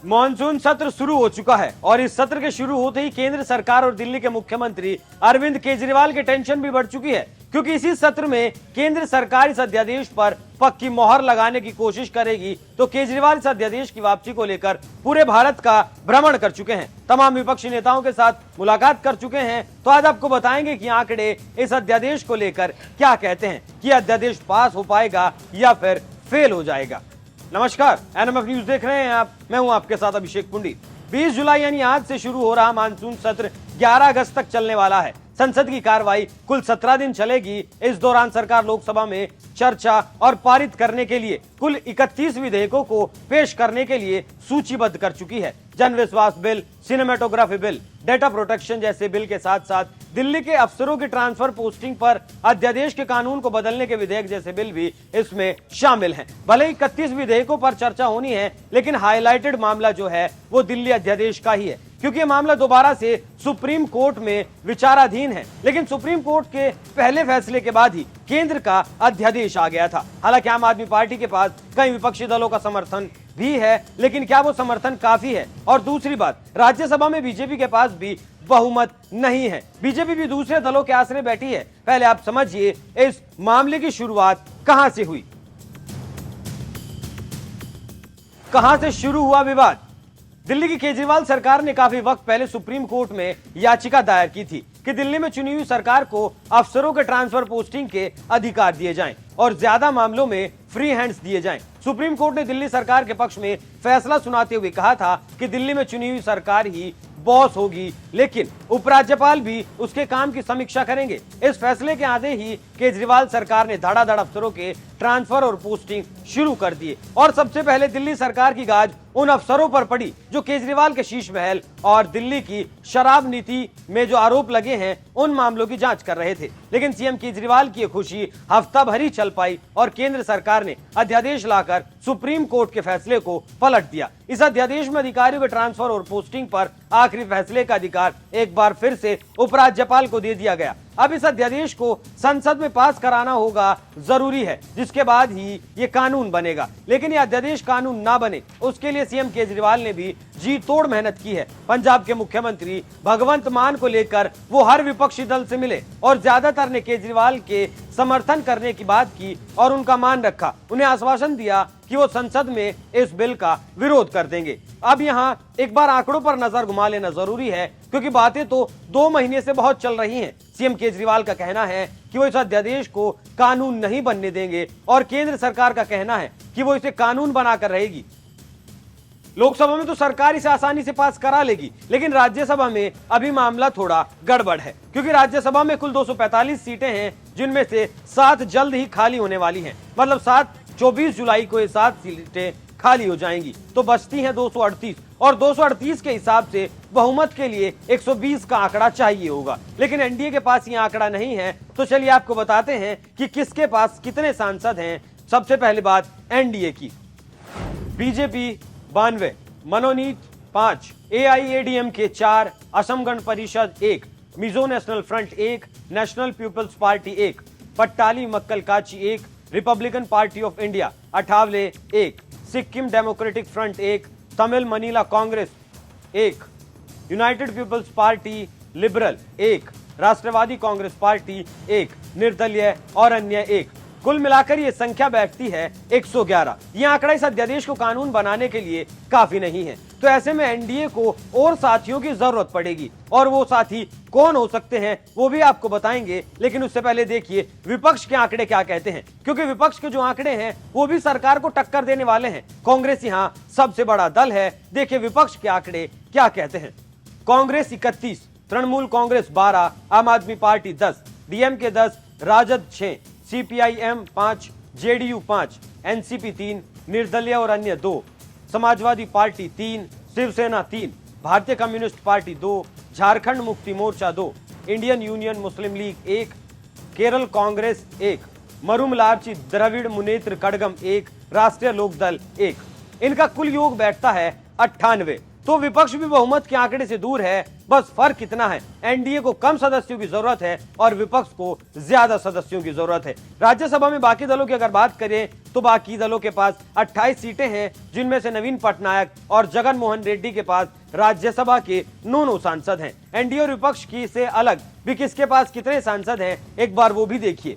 Monsoon सत्र शुरू हो चुका है और इस सत्र के शुरू होते ही केंद्र सरकार और दिल्ली के मुख्यमंत्री अरविंद केजरीवाल की टेंशन भी बढ़ चुकी है, क्योंकि इसी सत्र में केंद्र सरकार इस अध्यादेश पर पक्की मोहर लगाने की कोशिश करेगी। तो केजरीवाल इस अध्यादेश की वापसी को लेकर पूरे भारत का भ्रमण कर चुके हैं, तमाम विपक्षी नेताओं के साथ मुलाकात कर चुके हैं। तो आज आपको बताएंगे कि आंकड़े इस अध्यादेश को लेकर क्या कहते हैं, कि अध्यादेश पास हो पाएगा या फिर फेल हो जाएगा। नमस्कार, एनएमएफ न्यूज देख रहे हैं आप, मैं हूं आपके साथ अभिषेक पुंडी। 20 जुलाई यानी आज से शुरू हो रहा मानसून सत्र 11 अगस्त तक चलने वाला है। संसद की कार्रवाई कुल 17 दिन चलेगी। इस दौरान सरकार लोकसभा में चर्चा और पारित करने के लिए कुल 31 विधेयकों को पेश करने के लिए सूचीबद्ध कर चुकी है। जन विश्वास bill, cinematography bill, data protection जैसे बिल के साथ साथ दिल्ली के अफसरों की ट्रांसफर पोस्टिंग पर अध्यादेश के कानून को बदलने के विधेयक जैसे बिल भी इसमें शामिल हैं। भले ही 31 विधेयकों पर चर्चा होनी है, लेकिन हाईलाइटेड मामला जो है वो दिल्ली अध्यादेश का ही है, क्योंकि ये मामला दोबारा से सुप्रीम कोर्ट में विचाराधीन है। लेकिन सुप्रीम कोर्ट के पहले फैसले के बाद ही केंद्र का अध्यादेश आ गया था। हालांकि आम आदमी पार्टी के पास कई विपक्षी दलों का समर्थन भी है, लेकिन क्या वो समर्थन काफी है? और दूसरी बात, राज्यसभा में बीजेपी के पास भी बहुमत नहीं है। बीजेपी भी दूसरे दलों के आसरे बैठी है। पहले आप समझिए इस मामले की शुरुआत कहां से हुई, कहां से शुरू हुआ विवाद। दिल्ली की केजरीवाल सरकार ने काफी वक्त पहले सुप्रीम कोर्ट में याचिका दायर की थी कि दिल्ली में चुनी हुई सरकार को अफसरों के ट्रांसफर पोस्टिंग के अधिकार दिए जाएं और ज्यादा मामलों में फ्री हैंड्स दिए जाएं। सुप्रीम कोर्ट ने दिल्ली सरकार के पक्ष में फैसला सुनाते हुए कहा था कि दिल्ली में चुनी हुई सरकार ही बॉस होगी, लेकिन उपराज्यपाल भी उसके काम की समीक्षा करेंगे। इस फैसले के आते ही केजरीवाल सरकार ने धड़ाधड़ अफसरों के ट्रांसफर और पोस्टिंग शुरू कर दिए और सबसे पहले दिल्ली सरकार की गाज उन अफसरों पर पड़ी जो केजरीवाल के शीश महल और दिल्ली की शराब नीति में जो आरोप लगे हैं उन मामलों की जांच कर रहे थे। लेकिन सीएम केजरीवाल की खुशी हफ्ता भर ही चल पाई और केंद्र सरकार ने अध्यादेश लाकर सुप्रीम कोर्ट के फैसले को पलट दिया। इस अध्यादेश में अधिकारियों के ट्रांसफर और पोस्टिंग पर आखिरी फैसले का अधिकार एक बार फिर से उपराज्यपाल को दे दिया गया। अब इस अध्यादेश को संसद में पास कराना होगा, जरूरी है, जिसके बाद ही ये कानून बनेगा। लेकिन ये अध्यादेश कानून ना बने, उसके लिए सीएम केजरीवाल ने भी जी तोड़ मेहनत की है। पंजाब के मुख्यमंत्री भगवंत मान को लेकर वो हर विपक्षी दल से मिले और ज्यादातर ने केजरीवाल के समर्थन करने की बात की और उनका मान रखा। उन्हें आश्वासन दिया कि वो संसद में इस बिल का विरोध कर देंगे। अब यहाँ एक बार आंकड़ों पर नजर घुमा लेना जरूरी है, क्योंकि बातें तो 2 महीने से बहुत चल रही हैं। सीएम केजरीवाल का कहना है कि वो इस अध्यादेश को कानून नहीं बनने देंगे और केंद्र सरकार का कहना है कि वो इसे कानून बनाकर रहेगी। लोकसभा में तो सरकार इसे आसानी से पास करा लेगी, लेकिन राज्यसभा में अभी मामला थोड़ा गड़बड़ है, क्योंकि राज्यसभा में कुल 245 सीटें हैं, जिनमें से 7 जल्द ही खाली होने वाली हैं। मतलब 24 जुलाई को ये 7 सीटें खाली हो जाएंगी, तो बचती हैं 238 और 238 के हिसाब से बहुमत के लिए 120 का आंकड़ा चाहिए होगा। लेकिन एनडीए के पास ये आंकड़ा नहीं है। तो चलिए आपको बताते हैं कि किसके पास कितने सांसद हैं। सबसे पहले बात एनडीए की। बीजेपी 92, मनोनीत 5, AIADMK 4, Assam Gana Parishad 1, Mizo national front 1, national people's party 1, Pattali Makkal Katchi 1, Republican Party of India Athawale 1, Sikkim Democratic Front 1, Tamil Maanila Congress 1, United People's Party Liberal 1, Rashtravadi Congress Party 1, निर्दलीय और अन्य 1। कुल मिलाकर ये संख्या बैठती है 111। ये आंकड़ा इस अध्यादेश को कानून बनाने के लिए काफी नहीं है। तो ऐसे में एनडीए को और साथियों की जरूरत पड़ेगी, और वो साथी कौन हो सकते हैं वो भी आपको बताएंगे। लेकिन उससे पहले देखिए विपक्ष के आंकड़े क्या कहते हैं, क्योंकि विपक्ष के जो आंकड़े हैं वो भी सरकार को टक्कर देने वाले हैं। कांग्रेस यहाँ सबसे बड़ा दल है। देखिए विपक्ष के आंकड़े क्या कहते हैं। Congress 31, Trinamool Congress 12, Aam Aadmi Party 10, DMK 10, Rajad 6, CPIM 5, JDU 5, NCP 3, निर्दलीय और अन्य 2, समाजवादी पार्टी 3, शिवसेना 3, भारतीय communist party 2, Jharkhand Mukti Morcha 2, Indian union मुस्लिम लीग 1, केरल कांग्रेस 1, मरुमलार्ची द्रविड़ मुनेत्र कड़गम 1, राष्ट्रीय लोकदल 1। इनका कुल योग बैठता है 98। तो विपक्ष भी बहुमत के आंकड़े से दूर है। बस फर्क इतना है, एनडीए को कम सदस्यों की जरूरत है और विपक्ष को ज्यादा सदस्यों की जरूरत है। राज्यसभा में बाकी दलों की अगर बात करें तो बाकी दलों के पास 28 सीटें हैं, जिनमें से नवीन पटनायक और जगन मोहन रेड्डी के पास राज्यसभा के 9 सांसद हैं। एनडीए और विपक्ष की से अलग भी किसके पास कितने सांसद हैं, एक बार वो भी देखिए।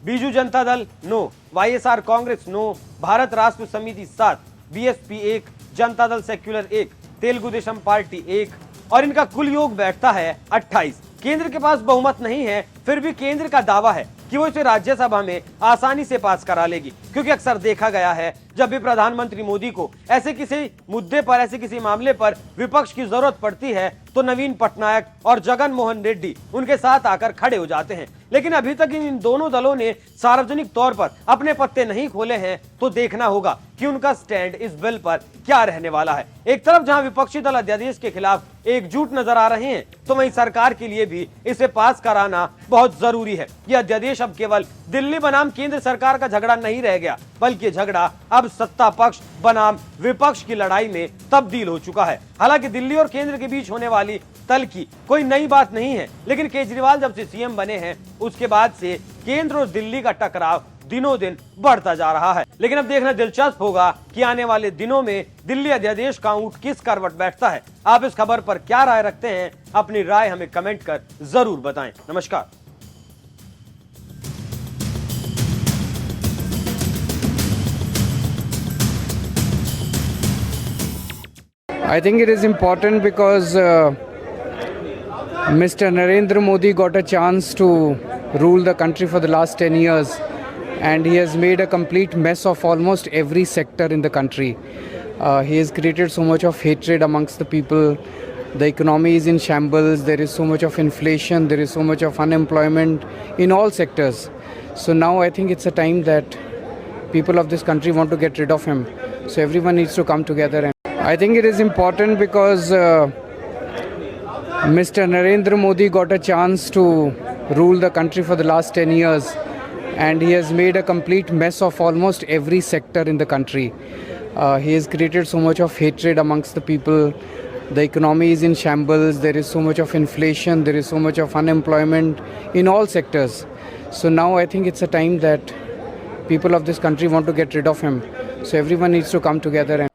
बीजू जनता दल 9, वाईएसआर कांग्रेस 9, भारत राष्ट्र समिति 7, BSP 1, Janata Dal secular 1, Telugu Desam party 1 और इनका कुल योग बैठता है 28। केंद्र के पास बहुमत नहीं है, फिर भी केंद्र का दावा है कि वो इसे राज्यसभा में आसानी से पास करा लेगी, क्योंकि अक्सर देखा गया है जब भी प्रधानमंत्री मोदी को ऐसे किसी मुद्दे पर, ऐसे किसी मामले पर विपक्ष की जरूरत पड़ती है तो नवीन पटनायक और जगन मोहन रेड्डी उनके साथ आकर खड़े हो जाते हैं। लेकिन अभी तक इन दोनों दलों ने सार्वजनिक तौर पर अपने पत्ते नहीं खोले हैं, तो देखना होगा कि उनका स्टैंड इस बिल पर क्या रहने वाला है। एक तरफ जहां विपक्षी दल अध्यादेश के खिलाफ एकजुट नजर आ रहे हैं, तो वहीं सरकार के लिए भी इसे पास कराना बहुत जरूरी है। यह अध्यादेश अब केवल दिल्ली बनाम केंद्र सरकार का झगड़ा नहीं रह गया, बल्कि झगड़ा अब सत्ता पक्ष बनाम विपक्ष की लड़ाई में तब्दील हो चुका है। हालांकि दिल्ली और केंद्र के बीच होने वाली तल की कोई नई बात नहीं है, लेकिन केजरीवाल जब से सीएम बने हैं उसके बाद से केंद्र और दिल्ली का टकराव दिनों दिन बढ़ता जा रहा है। लेकिन अब देखना दिलचस्प होगा कि आने वाले दिनों में दिल्ली अध्यादेश का ऊंट किस करवट बैठता है। आप इस खबर पर क्या राय रखते हैं, अपनी राय हमें कमेंट कर जरूर बताएं। नमस्कार। I think it is important because Mr. Narendra Modi got a chance to rule the country for the last 10 years, and he has made a complete mess of almost every sector in the country. He has created so much of hatred amongst the people. The economy is in shambles. There is so much of inflation. There is so much of unemployment in all sectors. So now I think it's a time that people of this country want to get rid of him. So everyone needs to come together. And I think it is important because Mr. Narendra Modi got a chance to rule the country for the last 10 years, and he has made a complete mess of almost every sector in the country. He has created so much of hatred amongst the people. The economy is in shambles. There is so much of inflation. There is so much of unemployment in all sectors. So now I think it's a time that people of this country want to get rid of him. So everyone needs to come together.